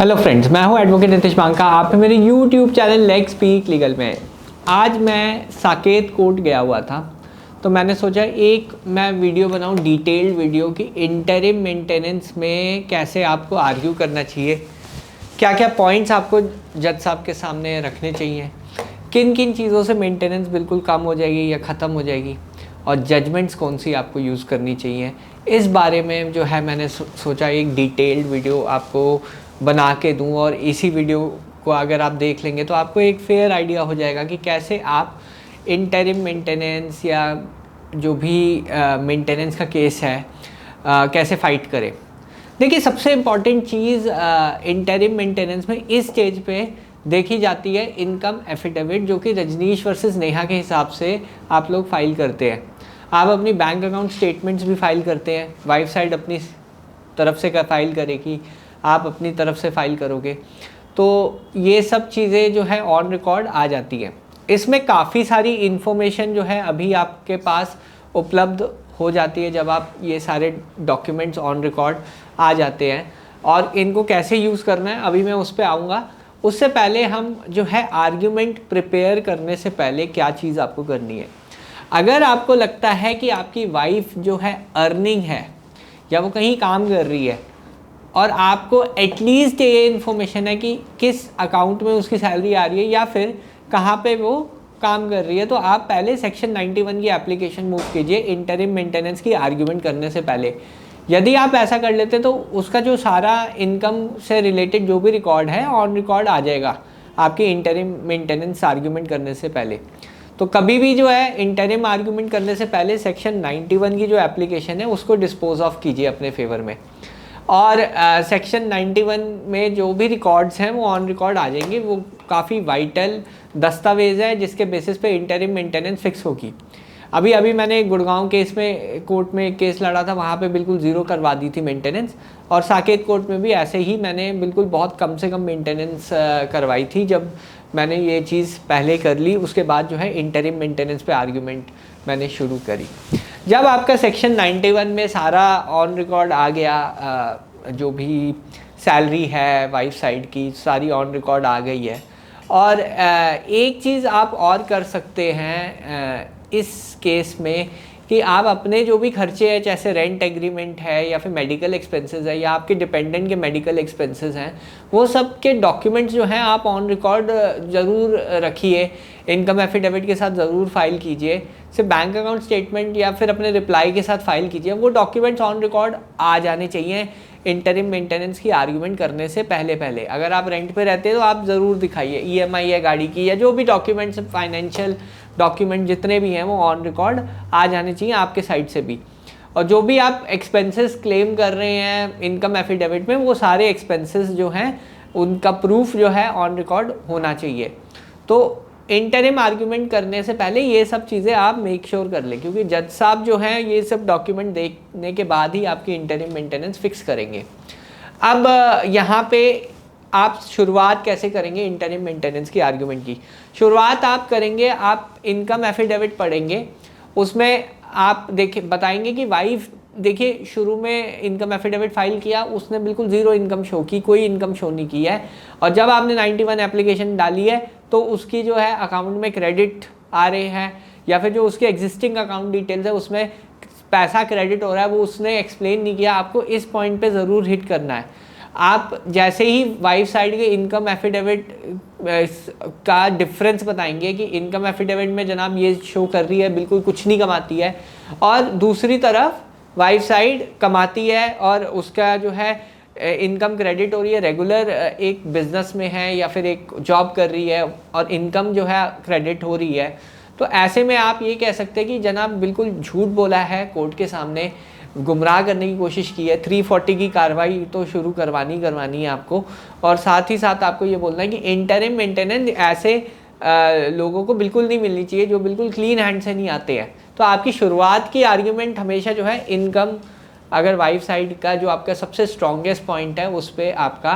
Hello friends, मैं हूं advocate Nitish Banka. आप हैं मेरे YouTube channel let's speak legal में। आज मैं साकेत कोर्ट गया हुआ था, तो मैंने सोचा मैं वीडियो बनाऊं, डिटेल्ड वीडियो कि इंटरिम मेंटेनेंस में कैसे आपको आर्ग्यू करना चाहिए, क्या क्या पॉइंट्स आपको जज साहब के सामने रखने चाहिए, किन किन चीज़ों से मेंटेनेंस बिल्कुल कम हो जाएगी या ख़त्म हो जाएगी, और जजमेंट्स कौन सी आपको यूज़ करनी चाहिए। इस बारे में जो है मैंने सोचा एक डिटेल्ड वीडियो आपको बना के दूं, और इसी वीडियो को अगर आप देख लेंगे तो आपको एक फेयर आइडिया हो जाएगा कि कैसे आप इंटरिम मेंटेनेंस या जो भी मेंटेनेंस का केस है कैसे फ़ाइट करें। देखिए, सबसे इम्पॉर्टेंट चीज़ इंटरिम मेंटेनेंस में इस स्टेज पे देखी जाती है इनकम एफिडेविट, जो कि रजनीश वर्सेस नेहा के हिसाब से आप लोग फाइल करते हैं। आप अपनी बैंक अकाउंट स्टेटमेंट्स भी फाइल करते हैं, वाइफ साइड अपनी तरफ से फाइल करेगी, आप अपनी तरफ से फाइल करोगे, तो ये सब चीज़ें जो है ऑन रिकॉर्ड आ जाती हैं। इसमें काफ़ी सारी इन्फॉर्मेशन जो है अभी आपके पास उपलब्ध हो जाती है जब आप ये सारे डॉक्यूमेंट्स ऑन रिकॉर्ड आ जाते हैं, और इनको कैसे यूज़ करना है अभी मैं उस पर आऊँगा। उससे पहले हम जो है आर्ग्यूमेंट प्रिपेयर करने से पहले क्या चीज़ आपको करनी है। अगर आपको लगता है कि आपकी वाइफ जो है अर्निंग है या वो कहीं काम कर रही है, और आपको एटलीस्ट ये इन्फॉर्मेशन है कि किस अकाउंट में उसकी सैलरी आ रही है या फिर कहाँ पे वो काम कर रही है, तो आप पहले सेक्शन 91 की एप्लीकेशन मूव कीजिए इंटरिम मेंटेनेंस की आर्ग्यूमेंट करने से पहले। यदि आप ऐसा कर लेते तो उसका जो सारा इनकम से रिलेटेड जो भी रिकॉर्ड है ऑन रिकॉर्ड आ जाएगा आपकी इंटरिम मेंटेनेंस आर्ग्यूमेंट करने से पहले। तो कभी भी जो है इंटरिम आर्ग्यूमेंट करने से पहले सेक्शन 91 की जो एप्लीकेशन है उसको डिस्पोज ऑफ कीजिए अपने फेवर में, और सेक्शन 91 में जो भी रिकॉर्ड्स हैं वो ऑन रिकॉर्ड आ जाएंगे। वो काफ़ी वाइटल दस्तावेज़ है जिसके बेसिस पे इंटरिम मेंटेनेंस फिक्स होगी। अभी मैंने गुड़गांव केस में कोर्ट में एक केस लड़ा था, वहाँ पे बिल्कुल ज़ीरो करवा दी थी मेंटेनेंस, और साकेत कोर्ट में भी ऐसे ही मैंने बिल्कुल बहुत कम से कम मेंटेनेंस करवाई थी। जब मैंने ये चीज़ पहले कर ली उसके बाद जो है इंटरिम मेंटेनेंस पे आर्ग्यूमेंट मैंने शुरू करी। जब आपका सेक्शन 91 में सारा ऑन रिकॉर्ड आ गया, जो भी सैलरी है वाइफ साइड की सारी ऑन रिकॉर्ड आ गई है, और एक चीज़ आप और कर सकते हैं इस केस में कि आप अपने जो भी खर्चे हैं, जैसे रेंट एग्रीमेंट है या फिर मेडिकल एक्सपेंसेस है या आपके डिपेंडेंट के मेडिकल एक्सपेंसेस हैं, वो सब के डॉक्यूमेंट्स जो हैं आप ऑन रिकॉर्ड ज़रूर रखिए, इनकम एफिडेविट के साथ ज़रूर फाइल कीजिए। सिर्फ बैंक अकाउंट स्टेटमेंट या फिर अपने रिप्लाई के साथ फाइल कीजिए, वो डॉक्यूमेंट्स ऑन रिकॉर्ड आ जाने चाहिए इंटरिम मेंटेनेंस की आर्ग्यूमेंट करने से पहले। अगर आप रेंट पे रहते हैं तो आप ज़रूर दिखाइए, EMI है गाड़ी की या जो भी डॉक्यूमेंट्स फाइनेंशियल डॉक्यूमेंट जितने भी हैं वो ऑन रिकॉर्ड आ जाने चाहिए आपके साइड से भी। और जो भी आप एक्सपेंसेस क्लेम कर रहे हैं इनकम एफिडेविट में, वो सारे एक्सपेंसेस जो हैं उनका प्रूफ जो है ऑन रिकॉर्ड होना चाहिए। तो इंटरिम आर्ग्यूमेंट करने से पहले ये सब चीज़ें आप मेक श्योर कर लें, क्योंकि जज साहब जो हैं ये सब डॉक्यूमेंट देखने के बाद ही आपकी इंटरिम मेंटेनेंस फिक्स करेंगे। अब यहाँ पे आप शुरुआत कैसे करेंगे इंटरिम मेंटेनेंस की आर्ग्यूमेंट की? शुरुआत आप करेंगे, आप इनकम एफिडेविट पढ़ेंगे, उसमें आप बताएंगे कि वाइफ देखिए शुरू में इनकम एफिडेविट फाइल किया, उसने बिल्कुल ज़ीरो इनकम शो की, कोई इनकम शो नहीं की है, और जब आपने 91 एप्लीकेशन डाली है तो उसकी जो है अकाउंट में क्रेडिट आ रहे हैं, या फिर जो उसके एग्जिस्टिंग अकाउंट डिटेल्स है उसमें पैसा क्रेडिट हो रहा है, वो उसने एक्सप्लेन नहीं किया। आपको इस पॉइंट पे ज़रूर हिट करना है। आप जैसे ही वाइफ साइड के इनकम एफिडेविट का डिफरेंस बताएंगे कि इनकम एफिडेविट में जनाब ये शो कर रही है बिल्कुल कुछ नहीं कमाती है, और दूसरी तरफ वाइफ साइड कमाती है और उसका जो है इनकम क्रेडिट हो रही है, रेगुलर एक बिजनेस में है या फिर एक जॉब कर रही है और इनकम जो है क्रेडिट हो रही है, तो ऐसे में आप ये कह सकते हैं कि जनाब बिल्कुल झूठ बोला है कोर्ट के सामने, गुमराह करने की कोशिश की है। 340 की कार्रवाई तो शुरू करवानी है आपको, और साथ ही साथ आपको ये बोलना है कि इंटरिम मेंटेनेंस ऐसे लोगों को बिल्कुल नहीं मिलनी चाहिए जो बिल्कुल क्लीन हैंड से नहीं आते हैं। तो आपकी शुरुआत की आर्ग्यूमेंट हमेशा जो है इनकम, अगर वाइफ साइड का जो आपका सबसे स्ट्रॉन्गेस्ट पॉइंट है उस पर आपका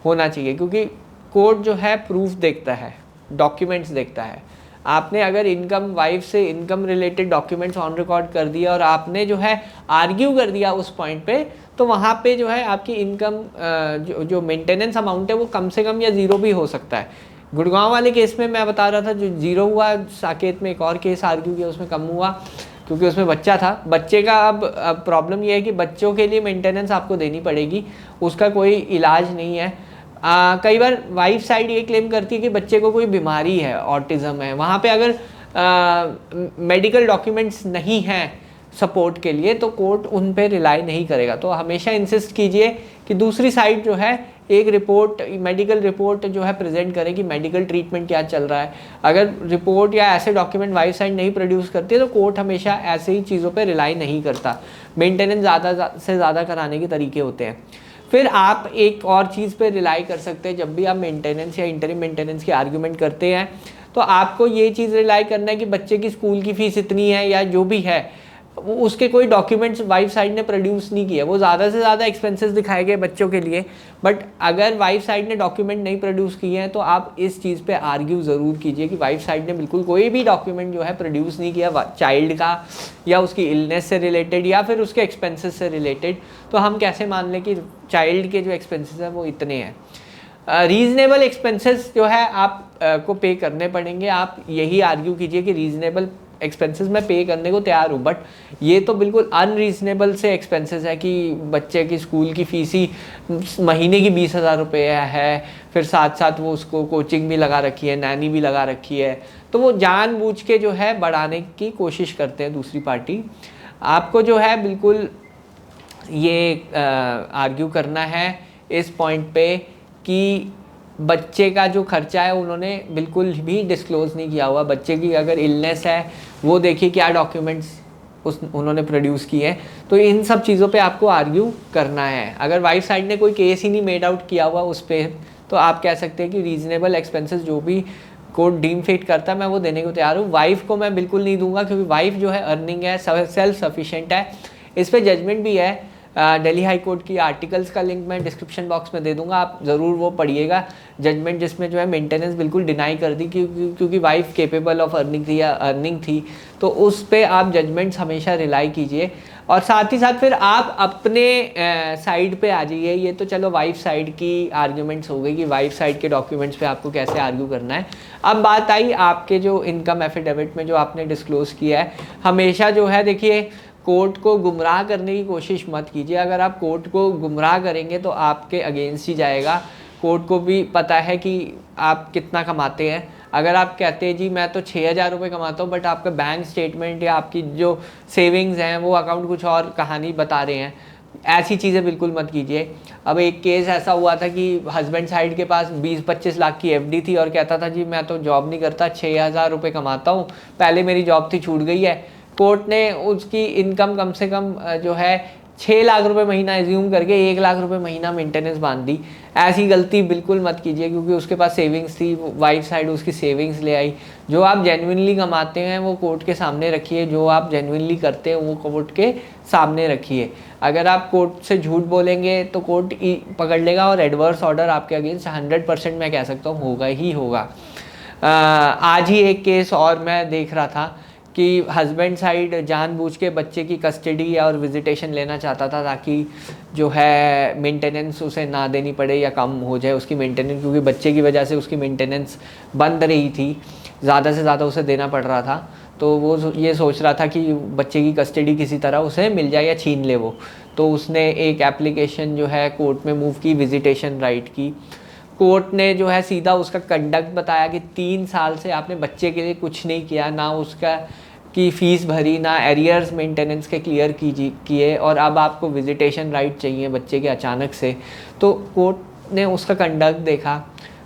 होना चाहिए, क्योंकि कोर्ट जो है प्रूफ देखता है, डॉक्यूमेंट्स देखता है। आपने अगर इनकम वाइफ से income related documents on record कर दिया और आपने जो है आर्ग्यू कर दिया उस पॉइंट पे, तो वहाँ पे जो है आपकी इनकम जो मेंटेनेंस अमाउंट है वो कम से कम या ज़ीरो भी हो सकता है। गुड़गांव वाले केस में मैं बता रहा था जो ज़ीरो हुआ, साकेत में एक और केस आर्ग्यू किया उसमें कम हुआ क्योंकि उसमें बच्चा था। बच्चे का अब प्रॉब्लम ये है कि बच्चों के लिए मेंटेनेंस आपको देनी पड़ेगी, उसका कोई इलाज नहीं है। कई बार वाइफ साइड ये क्लेम करती है कि बच्चे को कोई बीमारी है, ऑटिज़म है, वहाँ पे अगर मेडिकल डॉक्यूमेंट्स नहीं हैं सपोर्ट के लिए तो कोर्ट उन पे रिलाई नहीं करेगा। तो हमेशा इंसिस्ट कीजिए कि दूसरी साइड जो है एक रिपोर्ट, मेडिकल रिपोर्ट जो है प्रेजेंट करें कि मेडिकल ट्रीटमेंट क्या चल रहा है। अगर रिपोर्ट या ऐसे डॉक्यूमेंट वाइफ साइड नहीं प्रोड्यूस करती है तो कोर्ट हमेशा ऐसे ही चीज़ों पे रिलाई नहीं करता। मेंटेनेंस ज़्यादा से ज़्यादा कराने के तरीके होते हैं। फिर आप एक और चीज़ पे रिलाई कर सकते हैं, जब भी आप मेंटेनेंस या इंटरिम मेंटेनेंस की आर्ग्यूमेंट करते हैं तो आपको ये चीज़ रिलाई करना है कि बच्चे की स्कूल की फ़ीस इतनी है या जो भी है, उसके कोई डॉक्यूमेंट्स वाइफ साइड ने प्रोड्यूस नहीं किया। वो ज़्यादा से ज़्यादा एक्सपेंसेस दिखाए गए बच्चों के लिए, बट अगर वाइफ साइड ने डॉक्यूमेंट नहीं प्रोड्यूस किए हैं तो आप इस चीज़ पे आर्ग्यू ज़रूर कीजिए कि वाइफ साइड ने बिल्कुल कोई भी डॉक्यूमेंट जो है प्रोड्यूस नहीं किया चाइल्ड का, या उसकी इलनेस से रिलेटेड या फिर उसके एक्सपेंसेस से रिलेटेड। तो हम कैसे मान लें कि चाइल्ड के जो एक्सपेंसेस हैं वो इतने हैं। रीज़नेबल एक्सपेंसेस जो है आप को पे करने पड़ेंगे। आप यही आर्ग्यू कीजिए कि रीज़नेबल एक्सपेंसेस मैं पे करने को तैयार हूँ, बट ये तो बिल्कुल अनरीजनेबल से एक्सपेंसेस है कि बच्चे की स्कूल की फ़ीस ही महीने की 20,000 रुपये है, फिर साथ साथ वो उसको कोचिंग भी लगा रखी है, नैनी भी लगा रखी है। तो वो जानबूझ के जो है बढ़ाने की कोशिश करते हैं दूसरी पार्टी। आपको जो है बिल्कुल ये आर्ग्यू करना है इस पॉइंट पे कि बच्चे का जो खर्चा है उन्होंने बिल्कुल भी डिस्क्लोज़ नहीं किया हुआ। बच्चे की अगर इलनेस है वो देखिए क्या डॉक्यूमेंट्स उन्होंने प्रोड्यूस किए हैं। तो इन सब चीज़ों पे आपको आर्ग्यू करना है। अगर वाइफ साइड ने कोई केस ही नहीं मेड आउट किया हुआ उस पर, तो आप कह सकते हैं कि रीज़नेबल एक्सपेंसेस जो भी कोर्ट डीम फिट करता है मैं वो देने को तैयार हूँ। वाइफ को मैं बिल्कुल नहीं दूंगा क्योंकि वाइफ जो है अर्निंग है, सेल्फ सफिशिएंट है। इस पर जजमेंट भी है, दिल्ली हाई कोर्ट की आर्टिकल्स का लिंक मैं डिस्क्रिप्शन बॉक्स में दे दूंगा, आप ज़रूर वो पढ़िएगा। जजमेंट जिसमें जो है मेंटेनेंस बिल्कुल डिनाई कर दी क्योंकि वाइफ केपेबल ऑफ अर्निंग थी या अर्निंग थी, तो उस पे आप जजमेंट्स हमेशा रिलाई कीजिए। और साथ ही साथ फिर आप अपने साइड पे आ जाइए। ये तो चलो वाइफ साइड की आर्ग्यूमेंट्स हो गई कि वाइफ साइड के डॉक्यूमेंट्स पे आपको कैसे आर्ग्यू करना है। अब बात आई आपके जो इनकम एफिडेविट में जो आपने डिस्क्लोज़ किया है। हमेशा जो है देखिए कोर्ट को गुमराह करने की कोशिश मत कीजिए। अगर आप कोर्ट को गुमराह करेंगे तो आपके अगेंस्ट ही जाएगा। कोर्ट को भी पता है कि आप कितना कमाते हैं। अगर आप कहते हैं जी मैं तो 6,000 रुपये कमाता हूँ, बट आपका बैंक स्टेटमेंट या आपकी जो सेविंग्स हैं वो अकाउंट कुछ और कहानी बता रहे हैं, ऐसी चीज़ें बिल्कुल मत कीजिए। अब एक केस ऐसा हुआ था कि हस्बैंड साइड के पास 20-25 लाख की एफडी थी और कहता था जी मैं तो जॉब नहीं करता, 6,000 रुपये कमाता हूँ, पहले मेरी जॉब थी छूट गई है। कोर्ट ने उसकी इनकम कम से कम जो है 6 लाख रुपए महीना एज्यूम करके 1 लाख रुपए महीना मेंटेनेंस बांध दी। ऐसी गलती बिल्कुल मत कीजिए क्योंकि उसके पास सेविंग्स थी, वाइफ साइड उसकी सेविंग्स ले आई। जो आप जेन्युइनली कमाते हैं वो कोर्ट के सामने रखिए, जो आप जेन्युइनली करते हैं वो कोर्ट के सामने रखिए। अगर आप कोर्ट से झूठ बोलेंगे तो कोर्ट पकड़ लेगा और एडवर्स ऑर्डर आपके अगेंस्ट 100% मैं कह सकता हूँ होगा ही होगा। आज ही एक केस और मैं देख रहा था कि हस्बैंड साइड जानबूझ के बच्चे की कस्टडी और विजिटेशन लेना चाहता था ताकि जो है मेंटेनेंस उसे ना देनी पड़े या कम हो जाए उसकी मेंटेनेंस, क्योंकि बच्चे की वजह से उसकी मेंटेनेंस बंद रही थी, ज़्यादा से ज़्यादा उसे देना पड़ रहा था। तो वो ये सोच रहा था कि बच्चे की कस्टडी किसी तरह उसे मिल जाए या छीन ले वो। तो उसने एक एप्लीकेशन जो है कोर्ट में मूव की, विजिटेशन राइट की। कोर्ट ने जो है सीधा उसका कंडक्ट बताया कि 3 साल से आपने बच्चे के लिए कुछ नहीं किया, ना उसका की फ़ीस भरी, ना एरियर्स मेंटेनेंस के क्लियर किए, और अब आपको विजिटेशन राइट चाहिए बच्चे के अचानक से। तो कोर्ट ने उसका कंडक्ट देखा,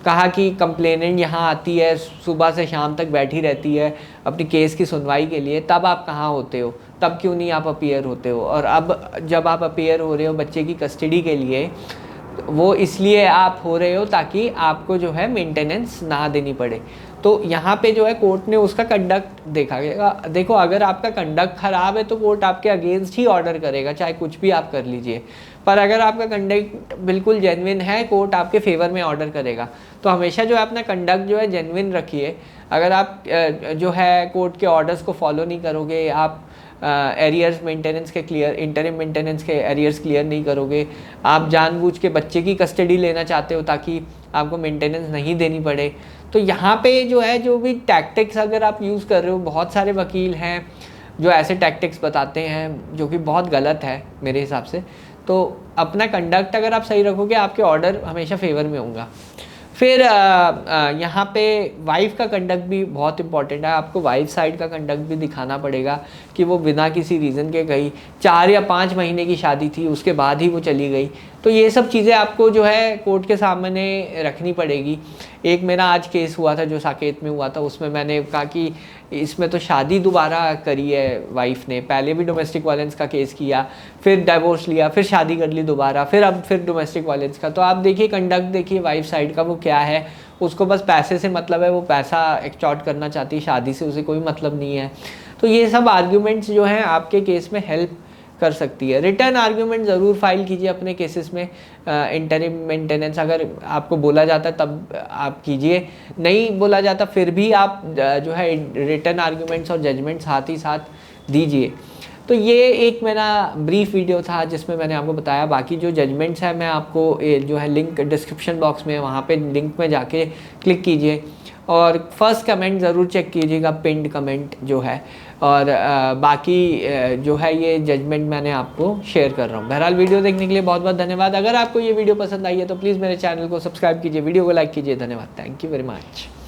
कहा कि कंप्लेनेंट यहाँ आती है, सुबह से शाम तक बैठी रहती है अपनी केस की सुनवाई के लिए, तब आप कहाँ होते हो, तब क्यों नहीं आप अपीयर होते हो। और अब जब आप अपीयर हो रहे हो बच्चे की कस्टडी के लिए, वो इसलिए आप हो रहे हो ताकि आपको जो है मेंटेनेंस ना देनी पड़े। तो यहाँ पे जो है कोर्ट ने उसका कंडक्ट देखा गया। देखो अगर आपका कंडक्ट ख़राब है तो कोर्ट आपके अगेंस्ट ही ऑर्डर करेगा, चाहे कुछ भी आप कर लीजिए। पर अगर आपका कंडक्ट बिल्कुल जेन्युइन है, कोर्ट आपके फेवर में ऑर्डर करेगा। तो हमेशा जो है अपना कंडक्ट जो है जेन्युइन रखिए। अगर आप जो है कोर्ट के ऑर्डर्स को फॉलो नहीं करोगे, आप एरियर्स मेंटेनेंस के क्लियर, इंटरिम मेंटेनेंस के एरियर्स क्लियर नहीं करोगे, आप जानबूझ के बच्चे की कस्टडी लेना चाहते हो ताकि आपको मेंटेनेंस नहीं देनी पड़े, तो यहाँ पे जो है जो भी टैक्टिक्स अगर आप यूज़ कर रहे हो, बहुत सारे वकील हैं जो ऐसे टैक्टिक्स बताते हैं जो कि बहुत गलत है मेरे हिसाब से। तो अपना कंडक्ट अगर आप सही रखोगे, आपके ऑर्डर हमेशा फेवर में होगा। फिर यहाँ पे वाइफ का कंडक्ट भी बहुत इंपॉर्टेंट है। आपको वाइफ साइड का कंडक्ट भी दिखाना पड़ेगा कि वो बिना किसी रीज़न के गई, 4 या 5 महीने की शादी थी, उसके बाद ही वो चली गई। तो ये सब चीज़ें आपको जो है कोर्ट के सामने रखनी पड़ेगी। एक मेरा आज केस हुआ था जो साकेत में हुआ था, उसमें मैंने कहा कि इसमें तो शादी दोबारा करी है वाइफ ने, पहले भी डोमेस्टिक वायलेंस का केस किया, फिर डिवोर्स लिया, फिर शादी कर ली दोबारा, फिर अब फिर डोमेस्टिक वायलेंस का। तो आप देखिए कंडक्ट देखिए वाइफ साइड का वो क्या है, उसको बस पैसे से मतलब है, वो पैसा एक्सटॉर्ट करना चाहती है, शादी से उसे कोई मतलब नहीं है। तो ये सब आर्ग्यूमेंट्स जो हैं आपके केस में हेल्प कर सकती है। रिटर्न आर्ग्यूमेंट ज़रूर फाइल कीजिए अपने केसेस में। इंटरिम मेंटेनेंस अगर आपको बोला जाता है तब आप कीजिए, नहीं बोला जाता फिर भी आप जो है रिटर्न आर्ग्यूमेंट्स और जजमेंट्स साथ ही साथ दीजिए। तो ये एक मेरा ब्रीफ वीडियो था जिसमें मैंने आपको बताया। बाकी जो जजमेंट्स है मैं आपको जो है लिंक डिस्क्रिप्शन बॉक्स में, वहाँ पे लिंक में जाके क्लिक कीजिए और फर्स्ट कमेंट ज़रूर चेक कीजिएगा, पिंड कमेंट जो है। और बाकी जो है ये जजमेंट मैंने आपको शेयर कर रहा हूँ। बहरहाल वीडियो देखने के लिए बहुत बहुत धन्यवाद। अगर आपको ये वीडियो पसंद आई है तो प्लीज़ मेरे चैनल को सब्सक्राइब कीजिए, वीडियो को लाइक कीजिए। धन्यवाद, थैंक यू वेरी मच।